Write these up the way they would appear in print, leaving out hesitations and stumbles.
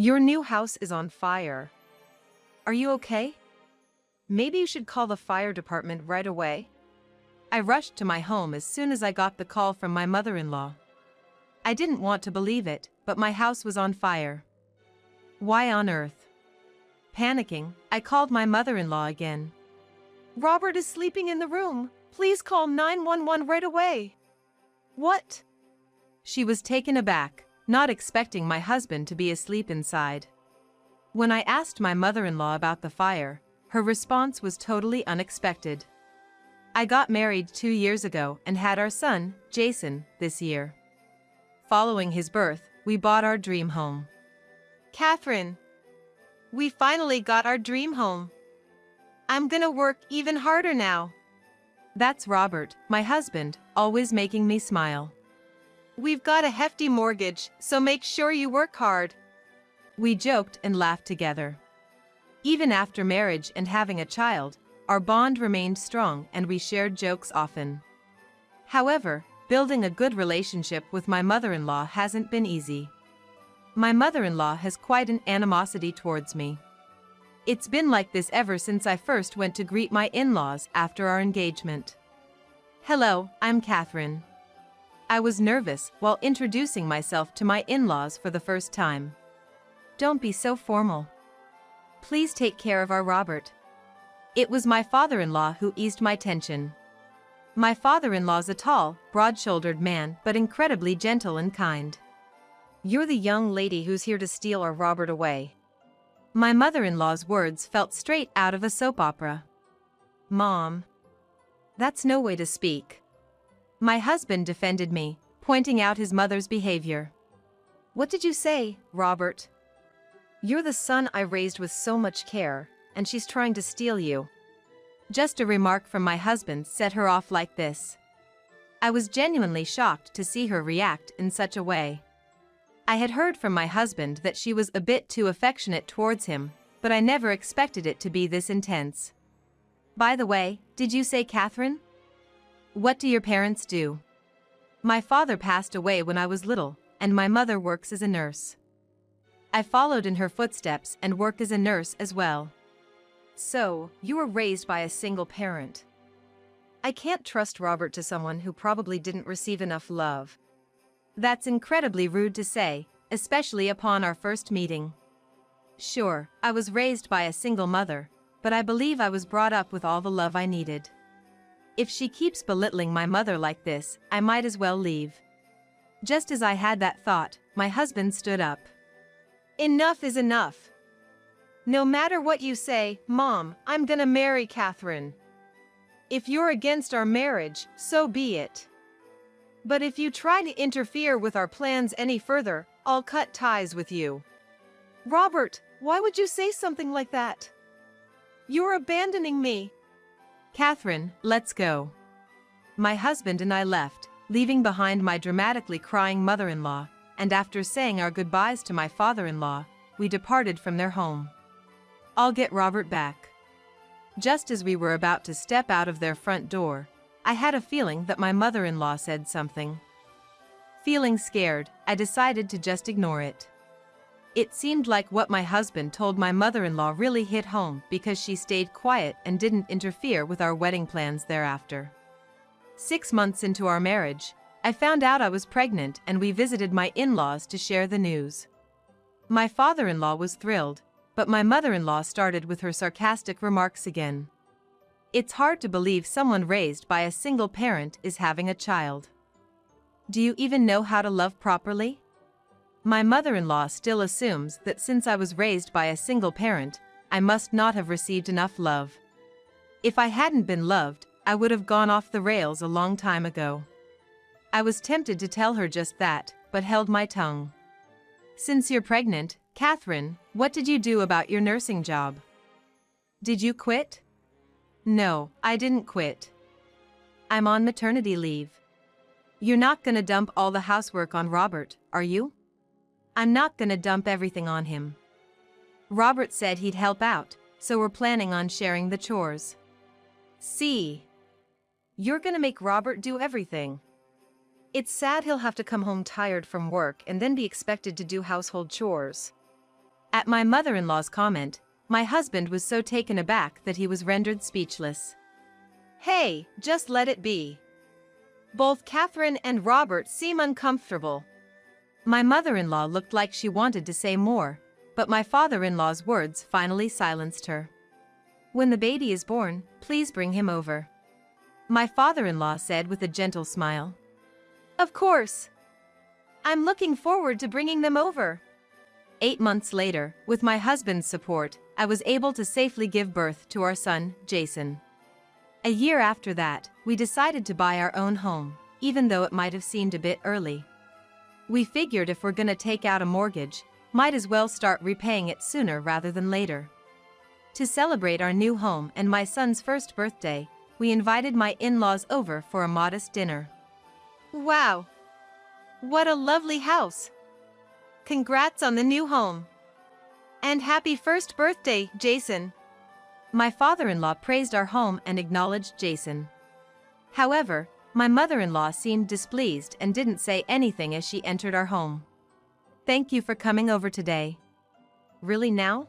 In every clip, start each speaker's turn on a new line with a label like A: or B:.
A: Your new house is on fire. Are you okay? Maybe you should call the fire department right away. I rushed to my home as soon as I got the call from my mother-in-law. I didn't want to believe it, but my house was on fire. Why on earth? Panicking, I called my mother-in-law again. Robert is sleeping in the room. Please call 911 right away. What? She was taken aback, not expecting my husband to be asleep inside. When I asked my mother-in-law about the fire, her response was totally unexpected. I got married 2 years ago and had our son, Jason, this year. Following his birth, we bought our dream home. Catherine, we finally got our dream home. I'm gonna work even harder now. That's Robert, my husband, always making me smile. We've got a hefty mortgage, so make sure you work hard. We joked and laughed together. Even after marriage and having a child, our bond remained strong and we shared jokes often. However, building a good relationship with my mother-in-law hasn't been easy. My mother-in-law has quite an animosity towards me. It's been like this ever since I first went to greet my in-laws after our engagement. Hello, I'm Catherine. I was nervous while introducing myself to my in-laws for the first time. Don't be so formal. Please take care of our Robert. It was my father-in-law who eased my tension. My father-in-law's a tall, broad-shouldered man but incredibly gentle and kind. You're the young lady who's here to steal our Robert away. My mother-in-law's words felt straight out of a soap opera. Mom. That's no way to speak. My husband defended me, pointing out his mother's behavior. What did you say, Robert? You're the son I raised with so much care, and she's trying to steal you. Just a remark from my husband set her off like this. I was genuinely shocked to see her react in such a way. I had heard from my husband that she was a bit too affectionate towards him, but I never expected it to be this intense. By the way, did you say Catherine? What do your parents do? My father passed away when I was little, and my mother works as a nurse. I followed in her footsteps and work as a nurse as well. So, you were raised by a single parent. I can't trust Robert to someone who probably didn't receive enough love. That's incredibly rude to say, especially upon our first meeting. Sure, I was raised by a single mother, but I believe I was brought up with all the love I needed. If she keeps belittling my mother like this, I might as well leave. Just as I had that thought, my husband stood up. Enough is enough. No matter what you say, Mom, I'm gonna marry Catherine. If you're against our marriage, so be it. But if you try to interfere with our plans any further, I'll cut ties with you. Robert, why would you say something like that? You're abandoning me. Catherine, let's go. My husband and I left, leaving behind my dramatically crying mother-in-law, and after saying our goodbyes to my father-in-law, we departed from their home. I'll get Robert back. Just as we were about to step out of their front door, I had a feeling that my mother-in-law said something. Feeling scared, I decided to just ignore it. It seemed like what my husband told my mother-in-law really hit home because she stayed quiet and didn't interfere with our wedding plans thereafter. 6 months into our marriage, I found out I was pregnant and we visited my in-laws to share the news. My father-in-law was thrilled, but my mother-in-law started with her sarcastic remarks again. It's hard to believe someone raised by a single parent is having a child. Do you even know how to love properly? My mother-in-law still assumes that since I was raised by a single parent, I must not have received enough love. If I hadn't been loved, I would have gone off the rails a long time ago. I was tempted to tell her just that, but held my tongue. Since you're pregnant, Catherine, what did you do about your nursing job? Did you quit? No, I didn't quit. I'm on maternity leave. You're not gonna dump all the housework on Robert, are you? I'm not gonna dump everything on him. Robert said he'd help out, so we're planning on sharing the chores. See? You're gonna make Robert do everything. It's sad he'll have to come home tired from work and then be expected to do household chores. At my mother-in-law's comment, my husband was so taken aback that he was rendered speechless. Hey, just let it be. Both Catherine and Robert seem uncomfortable. My mother-in-law looked like she wanted to say more, but my father-in-law's words finally silenced her. When the baby is born, please bring him over. My father-in-law said with a gentle smile. Of course. I'm looking forward to bringing them over. 8 months later, with my husband's support, I was able to safely give birth to our son, Jason. A year after that, we decided to buy our own home, even though it might have seemed a bit early. We figured if we're gonna take out a mortgage, might as well start repaying it sooner rather than later. To celebrate our new home and my son's first birthday, we invited my in-laws over for a modest dinner. Wow! What a lovely house! Congrats on the new home! And happy first birthday, Jason! My father-in-law praised our home and acknowledged Jason. However, my mother-in-law seemed displeased and didn't say anything as she entered our home. Thank you for coming over today. Really now?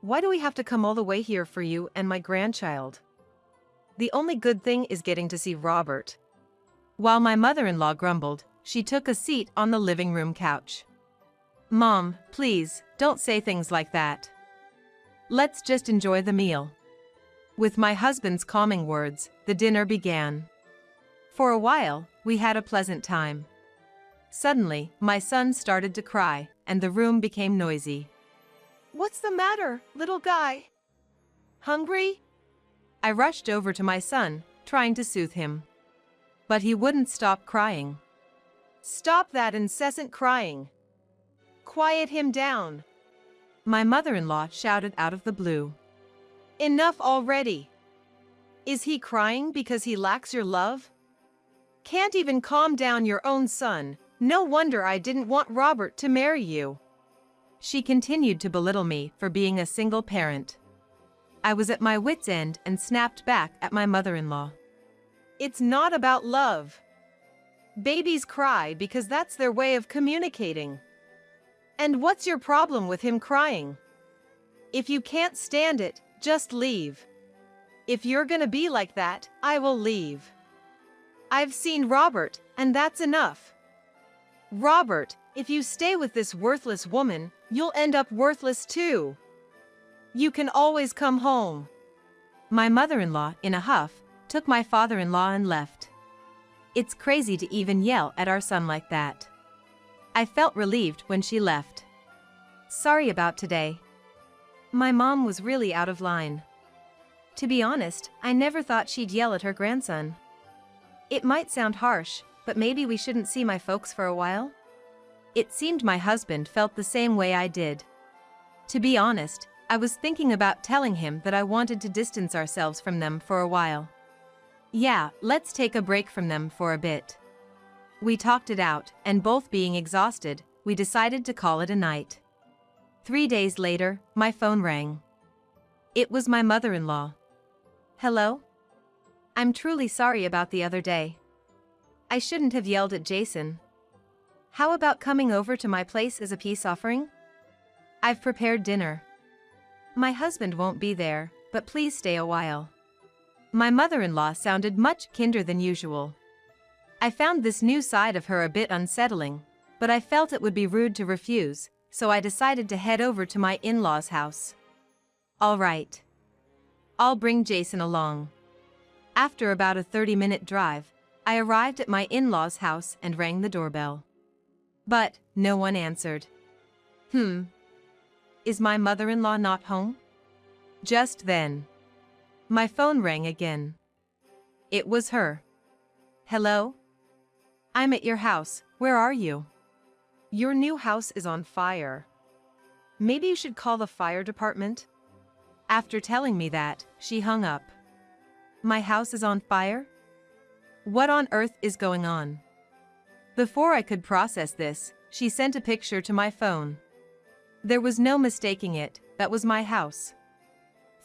A: Why do we have to come all the way here for you and my grandchild? The only good thing is getting to see Robert. While my mother-in-law grumbled, she took a seat on the living room couch. Mom, please, don't say things like that. Let's just enjoy the meal. With my husband's calming words, the dinner began. For a while, we had a pleasant time. Suddenly, my son started to cry, and the room became noisy. What's the matter, little guy? Hungry? I rushed over to my son, trying to soothe him. But he wouldn't stop crying. Stop that incessant crying. Quiet him down. My mother-in-law shouted out of the blue. Enough already. Is he crying because he lacks your love? Can't even calm down your own son. No wonder I didn't want Robert to marry you. She continued to belittle me for being a single parent. I was at my wit's end and snapped back at my mother-in-law. It's not about love. Babies cry because that's their way of communicating. And what's your problem with him crying? If you can't stand it, just leave. If you're gonna be like that, I will leave. I've seen Robert, and that's enough. Robert, if you stay with this worthless woman, you'll end up worthless too. You can always come home. My mother-in-law, in a huff, took my father-in-law and left. It's crazy to even yell at our son like that. I felt relieved when she left. Sorry about today. My mom was really out of line. To be honest, I never thought she'd yell at her grandson. It might sound harsh, but maybe we shouldn't see my folks for a while? It seemed my husband felt the same way I did. To be honest, I was thinking about telling him that I wanted to distance ourselves from them for a while. Yeah, let's take a break from them for a bit. We talked it out, and both being exhausted, we decided to call it a night. 3 days later, my phone rang. It was my mother-in-law. Hello? I'm truly sorry about the other day. I shouldn't have yelled at Jason. How about coming over to my place as a peace offering? I've prepared dinner. My husband won't be there, but please stay a while. My mother-in-law sounded much kinder than usual. I found this new side of her a bit unsettling, but I felt it would be rude to refuse, so I decided to head over to my in-laws' house. All right. I'll bring Jason along. After about a 30-minute drive, I arrived at my in-laws' house and rang the doorbell. But no one answered. Is my mother-in-law not home? Just then, my phone rang again. It was her. Hello? I'm at your house. Where are you? Your new house is on fire. Maybe you should call the fire department? After telling me that, she hung up. My house is on fire? What on earth is going on? Before I could process this, she sent a picture to my phone. There was no mistaking it, that was my house.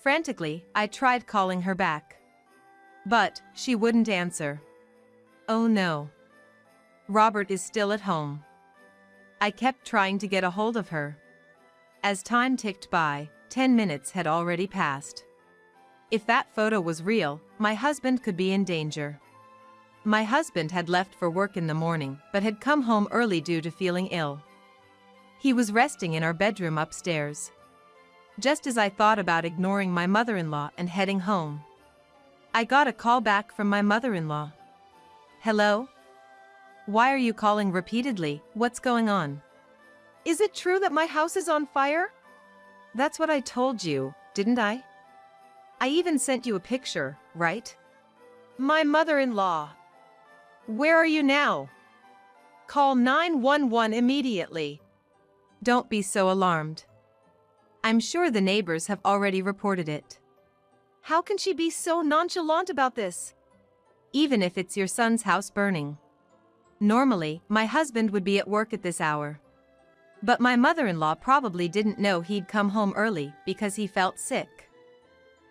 A: Frantically, I tried calling her back. But she wouldn't answer. Oh no. Robert is still at home. I kept trying to get a hold of her. As time ticked by, 10 minutes had already passed. If that photo was real, my husband could be in danger. My husband had left for work in the morning but had come home early due to feeling ill. He was resting in our bedroom upstairs. Just as I thought about ignoring my mother-in-law and heading home, I got a call back from my mother-in-law. "Hello? Why are you calling repeatedly? What's going on?" "Is it true that my house is on fire?" "That's what I told you, didn't I? I even sent you a picture, right?" "My mother-in-law. Where are you now? Call 911 immediately." "Don't be so alarmed. I'm sure the neighbors have already reported it." "How can she be so nonchalant about this?" "Even if it's your son's house burning. Normally, my husband would be at work at this hour. But my mother-in-law probably didn't know he'd come home early because he felt sick."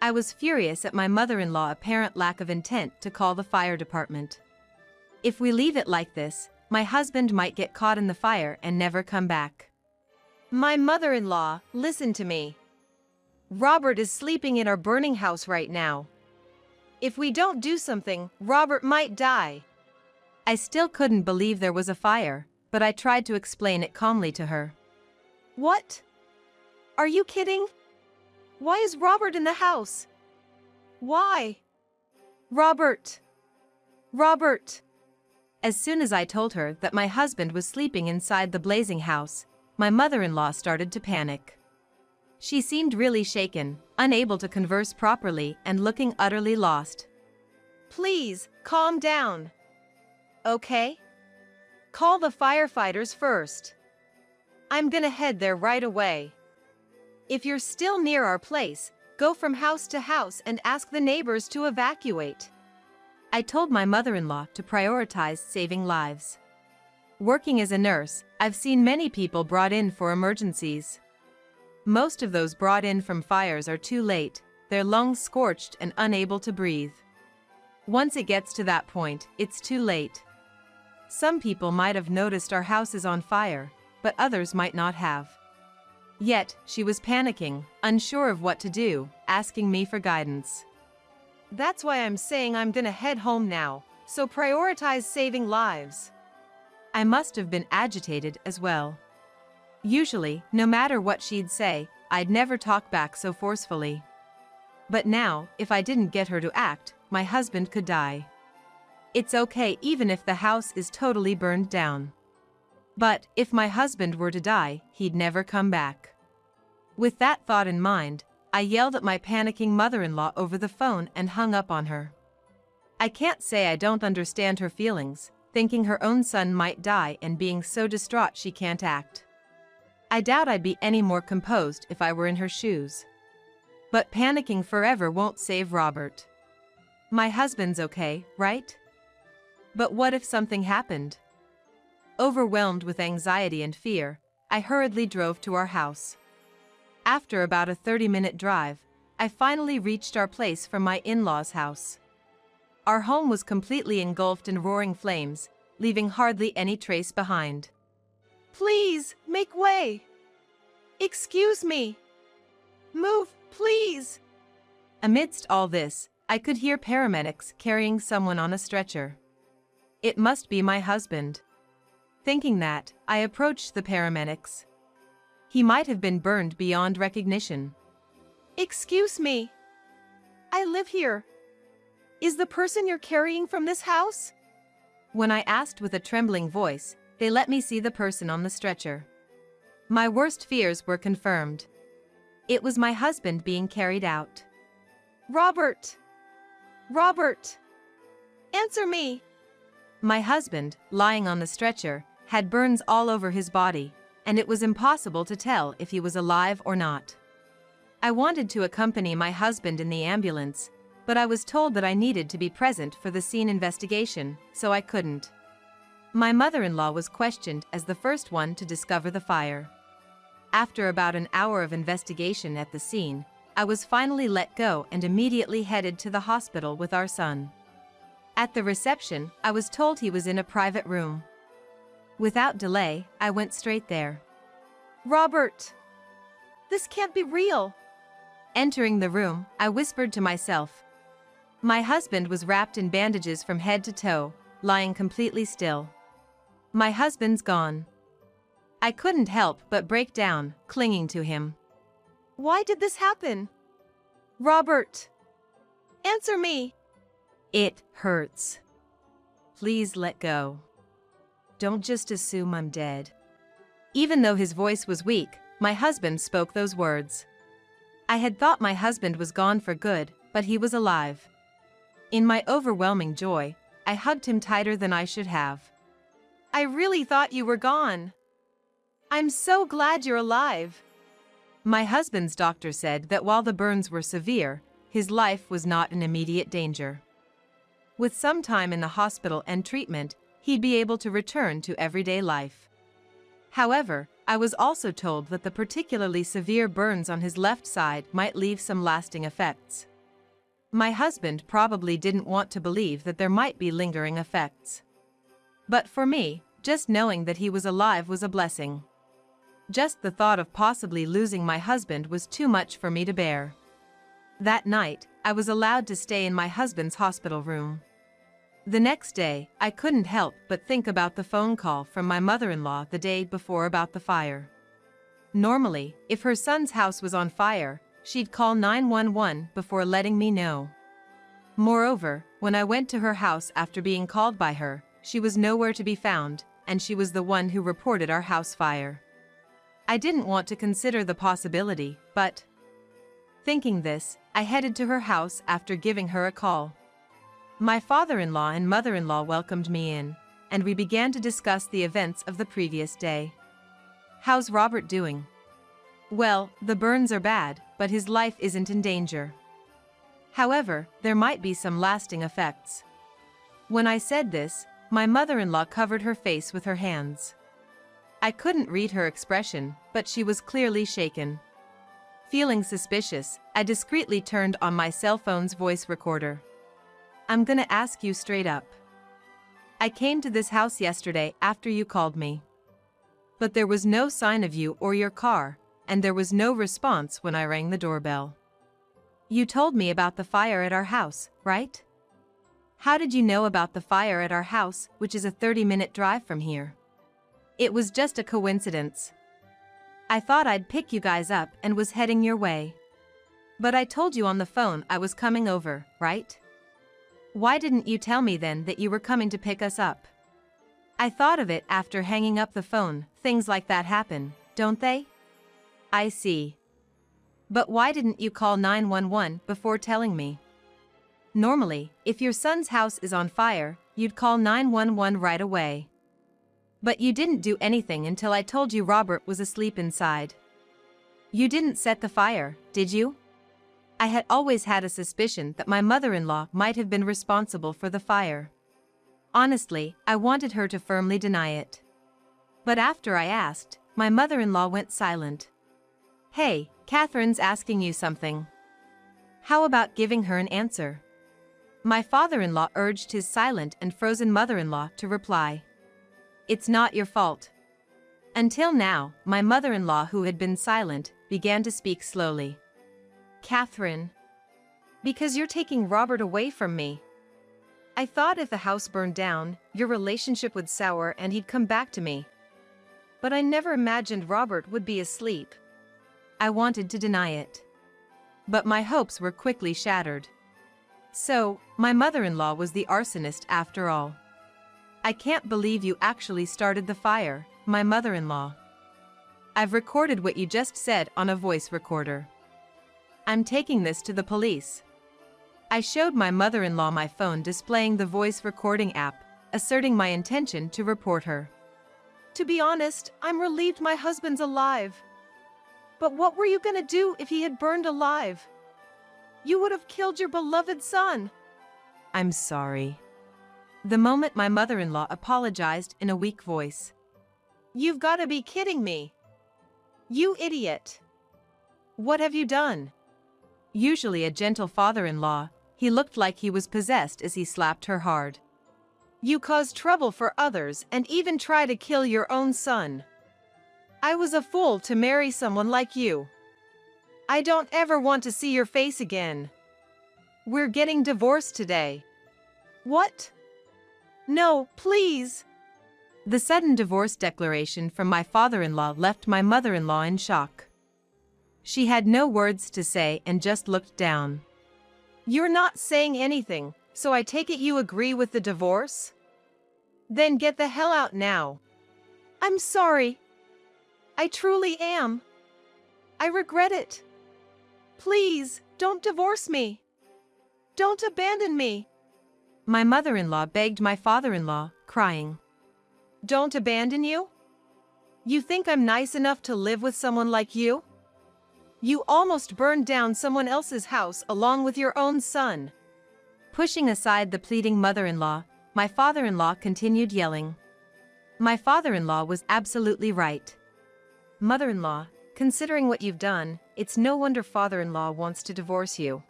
A: I was furious at my mother-in-law's apparent lack of intent to call the fire department. If we leave it like this, my husband might get caught in the fire and never come back. "My mother-in-law, listen to me. Robert is sleeping in our burning house right now. If we don't do something, Robert might die." I still couldn't believe there was a fire, but I tried to explain it calmly to her. "What? Are you kidding? Why is Robert in the house? Why? Robert! Robert!" As soon as I told her that my husband was sleeping inside the blazing house, my mother-in-law started to panic. She seemed really shaken, unable to converse properly and looking utterly lost. "Please, calm down. Okay? Call the firefighters first. I'm gonna head there right away. If you're still near our place, go from house to house and ask the neighbors to evacuate." I told my mother-in-law to prioritize saving lives. Working as a nurse, I've seen many people brought in for emergencies. Most of those brought in from fires are too late, their lungs scorched and unable to breathe. Once it gets to that point, it's too late. Some people might have noticed our house is on fire, but others might not have. Yet, she was panicking, unsure of what to do, asking me for guidance. "That's why I'm saying I'm gonna head home now, so prioritize saving lives." I must have been agitated as well. Usually, no matter what she'd say, I'd never talk back so forcefully. But now, if I didn't get her to act, my husband could die. It's okay even if the house is totally burned down. But if my husband were to die, he'd never come back. With that thought in mind, I yelled at my panicking mother-in-law over the phone and hung up on her. I can't say I don't understand her feelings, thinking her own son might die and being so distraught she can't act. I doubt I'd be any more composed if I were in her shoes. But panicking forever won't save Robert. My husband's okay, right? But what if something happened? Overwhelmed with anxiety and fear, I hurriedly drove to our house. After about a 30-minute drive, I finally reached our place from my in-laws' house. Our home was completely engulfed in roaring flames, leaving hardly any trace behind. "Please, make way! Excuse me! Move, please!" Amidst all this, I could hear paramedics carrying someone on a stretcher. It must be my husband. Thinking that, I approached the paramedics. He might have been burned beyond recognition. "Excuse me. I live here. Is the person you're carrying from this house?" When I asked with a trembling voice, they let me see the person on the stretcher. My worst fears were confirmed. It was my husband being carried out. "Robert! Robert! Answer me!" My husband, lying on the stretcher, had burns all over his body, and it was impossible to tell if he was alive or not. I wanted to accompany my husband in the ambulance, but I was told that I needed to be present for the scene investigation, so I couldn't. My mother-in-law was questioned as the first one to discover the fire. After about an hour of investigation at the scene, I was finally let go and immediately headed to the hospital with our son. At the reception, I was told he was in a private room. Without delay, I went straight there. "Robert! This can't be real. Entering the room, I whispered to myself. My husband was wrapped in bandages from head to toe, lying completely still. My husband's gone. I couldn't help but break down, clinging to him. Why did this happen? Robert! Answer me! It hurts. Please let go. Don't just assume I'm dead. Even though his voice was weak, my husband spoke those words. I had thought my husband was gone for good, but he was alive. In my overwhelming joy, I hugged him tighter than I should have. I really thought you were gone. I'm so glad you're alive. My husband's doctor said that while the burns were severe, his life was not in immediate danger. With some time in the hospital and treatment, he'd be able to return to everyday life. However, I was also told that the particularly severe burns on his left side might leave some lasting effects. My husband probably didn't want to believe that there might be lingering effects. But for me, just knowing that he was alive was a blessing. Just the thought of possibly losing my husband was too much for me to bear. That night, I was allowed to stay in my husband's hospital room. The next day, I couldn't help but think about the phone call from my mother-in-law the day before about the fire. Normally, if her son's house was on fire, she'd call 911 before letting me know. Moreover, when I went to her house after being called by her, she was nowhere to be found, and she was the one who reported our house fire. I didn't want to consider the possibility, but thinking this, I headed to her house after giving her a call. My father-in-law and mother-in-law welcomed me in, and we began to discuss the events of the previous day. How's Robert doing? Well, the burns are bad, but his life isn't in danger. However, there might be some lasting effects. When I said this, my mother-in-law covered her face with her hands. I couldn't read her expression, but she was clearly shaken. Feeling suspicious, I discreetly turned on my cell phone's voice recorder. I'm gonna ask you straight up. I came to this house yesterday after you called me. But there was no sign of you or your car, and there was no response when I rang the doorbell. You told me about the fire at our house, right? How did you know about the fire at our house, which is a 30-minute drive from here? It was just a coincidence. I thought I'd pick you guys up and was heading your way. But I told you on the phone I was coming over, right? Why didn't you tell me then that you were coming to pick us up? I thought of it after hanging up the phone. Things like that happen, don't they? I see. But why didn't you call 911 before telling me? Normally, if your son's house is on fire, you'd call 911 right away. But you didn't do anything until I told you Robert was asleep inside. You didn't set the fire, did you? I had always had a suspicion that my mother-in-law might have been responsible for the fire. Honestly, I wanted her to firmly deny it. But after I asked, my mother-in-law went silent. Hey, Catherine's asking you something. How about giving her an answer? My father-in-law urged his silent and frozen mother-in-law to reply. It's not your fault. Until now, my mother-in-law, who had been silent, began to speak slowly. Catherine. Because you're taking Robert away from me. I thought if the house burned down, your relationship would sour and he'd come back to me. But I never imagined Robert would be asleep. I wanted to deny it. But my hopes were quickly shattered. So, my mother-in-law was the arsonist after all. I can't believe you actually started the fire, my mother-in-law. I've recorded what you just said on a voice recorder. I'm taking this to the police. I showed my mother-in-law my phone displaying the voice recording app, asserting my intention to report her. To be honest, I'm relieved my husband's alive. But what were you gonna do if he had burned alive? You would have killed your beloved son. I'm sorry. The moment my mother-in-law apologized in a weak voice. You've gotta be kidding me. You idiot. What have you done? Usually a gentle father-in-law, he looked like he was possessed as he slapped her hard. You caused trouble for others and even try to kill your own son. I was a fool to marry someone like you. I don't ever want to see your face again. We're getting divorced today. What? No, please. The sudden divorce declaration from my father-in-law left my mother-in-law in shock. She had no words to say and just looked down. You're not saying anything, so I take it you agree with the divorce? Then get the hell out now. I'm sorry. I truly am. I regret it. Please, don't divorce me. Don't abandon me. My mother-in-law begged my father-in-law, crying. Don't abandon you? You think I'm nice enough to live with someone like you? You almost burned down someone else's house along with your own son. Pushing aside the pleading mother-in-law, my father-in-law continued yelling. My father-in-law was absolutely right. Mother-in-law, considering what you've done, it's no wonder father-in-law wants to divorce you.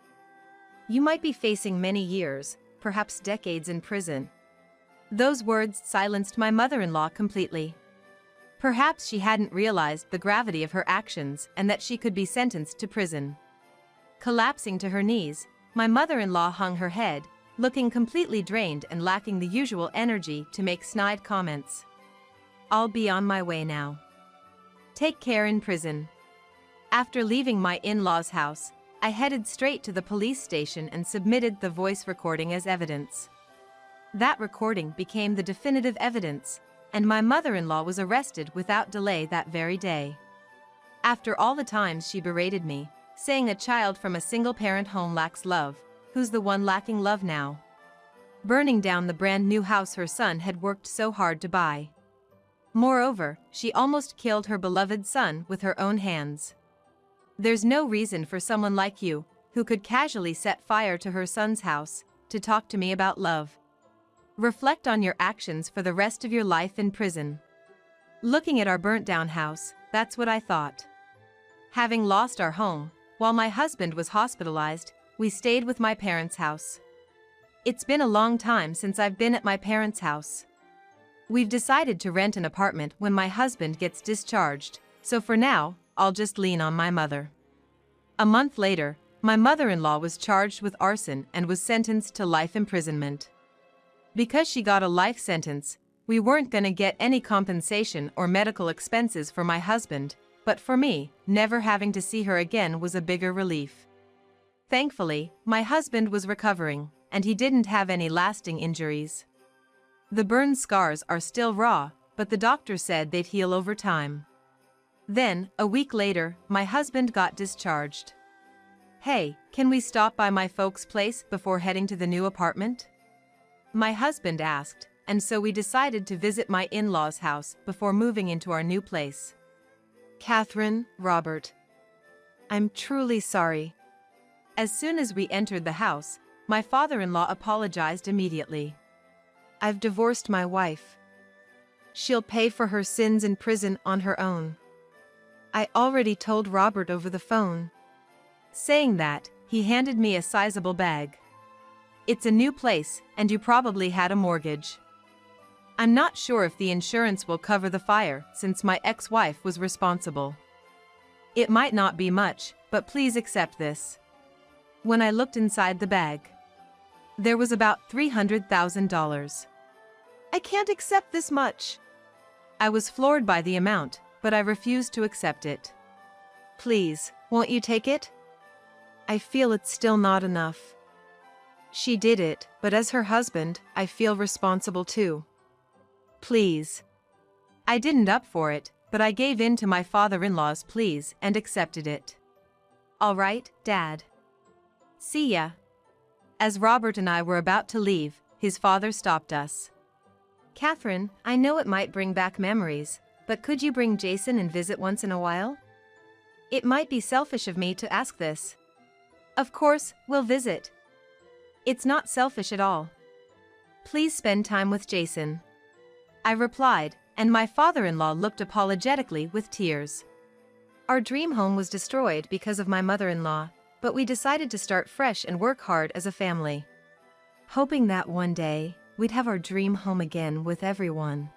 A: You might be facing many years, perhaps decades in prison. Those words silenced my mother-in-law completely. Perhaps she hadn't realized the gravity of her actions and that she could be sentenced to prison. Collapsing to her knees, my mother-in-law hung her head, looking completely drained and lacking the usual energy to make snide comments. I'll be on my way now. Take care in prison. After leaving my in-laws' house, I headed straight to the police station and submitted the voice recording as evidence. That recording became the definitive evidence, and my mother-in-law was arrested without delay that very day. After all the times she berated me, saying a child from a single-parent home lacks love, who's the one lacking love now? Burning down the brand-new house her son had worked so hard to buy. Moreover, she almost killed her beloved son with her own hands. There's no reason for someone like you, who could casually set fire to her son's house, to talk to me about love. Reflect on your actions for the rest of your life in prison. Looking at our burnt-down house, that's what I thought. Having lost our home, while my husband was hospitalized, we stayed with my parents' house. It's been a long time since I've been at my parents' house. We've decided to rent an apartment when my husband gets discharged, so for now, I'll just lean on my mother. A month later, my mother-in-law was charged with arson and was sentenced to life imprisonment. Because she got a life sentence, we weren't gonna get any compensation or medical expenses for my husband, but for me, never having to see her again was a bigger relief. Thankfully, my husband was recovering, and he didn't have any lasting injuries. The burn scars are still raw, but the doctor said they'd heal over time. Then, a week later, my husband got discharged. Hey, can we stop by my folks' place before heading to the new apartment? My husband asked, and so we decided to visit my in-laws' house before moving into our new place. Catherine, Robert. I'm truly sorry. As soon as we entered the house, my father-in-law apologized immediately. I've divorced my wife. She'll pay for her sins in prison on her own. I already told Robert over the phone. Saying that, he handed me a sizable bag. It's a new place, and you probably had a mortgage. I'm not sure if the insurance will cover the fire, since my ex-wife was responsible. It might not be much, but please accept this. When I looked inside the bag, there was about $300,000. I can't accept this much. I was floored by the amount, but I refused to accept it. Please, won't you take it? I feel it's still not enough. She did it, but as her husband, I feel responsible too. Please. I didn't up for it, but I gave in to my father-in-law's pleas and accepted it. All right, Dad. See ya. As Robert and I were about to leave, his father stopped us. Catherine, I know it might bring back memories, but could you bring Jason and visit once in a while? It might be selfish of me to ask this. Of course, we'll visit. It's not selfish at all. Please spend time with Jason. I replied, and my father-in-law looked apologetically with tears. Our dream home was destroyed because of my mother-in-law, but we decided to start fresh and work hard as a family. Hoping that one day, we'd have our dream home again with everyone.